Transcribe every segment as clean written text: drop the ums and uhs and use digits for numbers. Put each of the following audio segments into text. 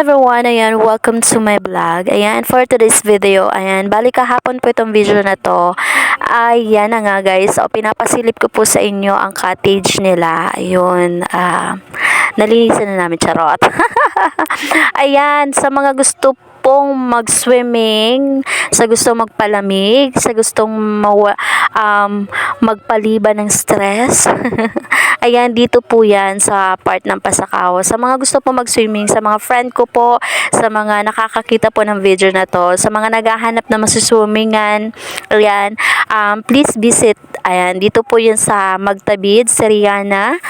everyone, ayan, welcome to my vlog. Ayan, for today's video, ayan, bali kahapon po itong video na to. Ayan na nga guys, so pinapasilip ko po sa inyo ang cottage nila. Ayun, nalinisan na namin, charot. Ayan, sa mga gusto pong mag-swimming, sa gusto magpalamig, sa gustong magpaliban ng stress. Ayan, dito po yan sa part ng Pasakaw. Sa mga gusto po mag-swimming, sa mga friend ko po, sa mga nakakakita po ng video na to, sa mga naghahanap na masuswimmingan, ayan, please visit. Ayan, dito po yan sa Magtabid, Seriana,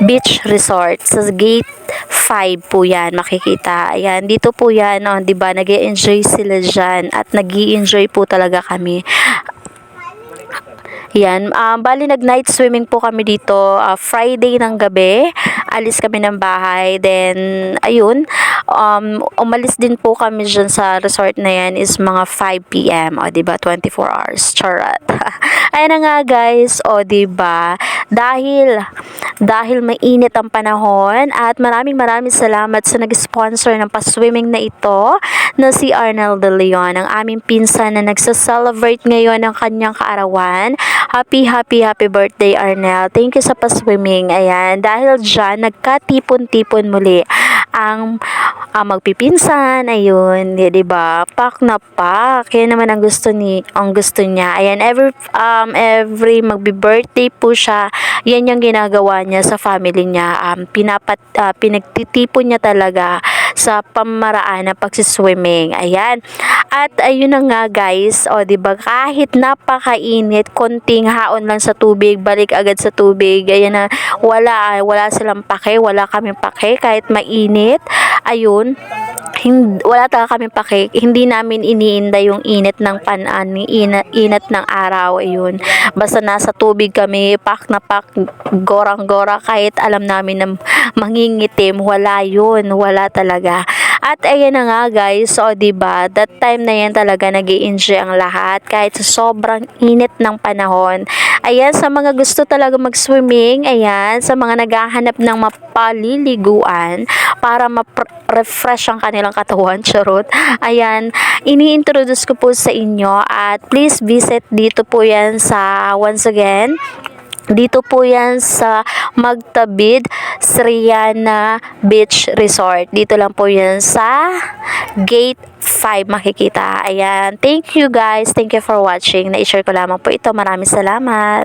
Beach Resort. Sa gate 5 po yan, makikita. Ayan, dito po yan, oh, diba, nag-i-enjoy sila dyan at nag-i-enjoy po talaga kami. Yan, bali nag-night swimming po kami dito, Friday ng gabi, alis kami ng bahay, then, ayun, umalis din po kami dyan sa resort na yan is mga 5 p.m. O, diba, 24 hours, charot. Ayan na nga guys, o, diba, dahil mainit ang panahon at maraming salamat sa nag-sponsor ng pa-swimming na ito na si Arnel De Leon, ang aming pinsan na nagsa-celebrate ngayon ng kanyang kaarawan. Happy birthday, Arnel. Thank you sa pa-swimming. Ayan, dahil dyan, nagkatipon-tipon muli ang magpipinsan. Ayun, diba? Pak na pak. Yan naman ang gusto niya. Ayan, every magbi-birthday po siya, yan yung ginagawa niya sa family niya. Pinagtitipon niya talaga sa pamaraan ng pagsiswimming. Ayan. At ayun na nga guys, o diba, kahit napakainit, konting haon lang sa tubig, balik agad sa tubig. Ayan na, wala silang pake, wala kaming pake kahit mainit. Ayun. Wala talaga kami pake, hindi namin iniinda yung init ng init ng araw. Ayun, basta nasa tubig kami, pak na pak, gorang-gora, kahit alam namin na mangingitim, wala yun, wala talaga. At ayan na nga guys, so diba, that time na yan talaga nag-i-enjoy ang lahat kahit sa sobrang init ng panahon. Ayan, sa mga gusto talaga mag-swimming, ayan, sa mga naghahanap ng mapaliliguan para ma-refresh ang kanilang katawan, charot. Ayan, ini-introduce ko po sa inyo at please visit dito po yan sa, once again, dito po yan sa Magtabid, Seriana Beach Resort. Dito lang po yan sa gate 5 makikita. Ayan, thank you guys. Thank you for watching. Na-share ko lamang po ito. Maraming salamat.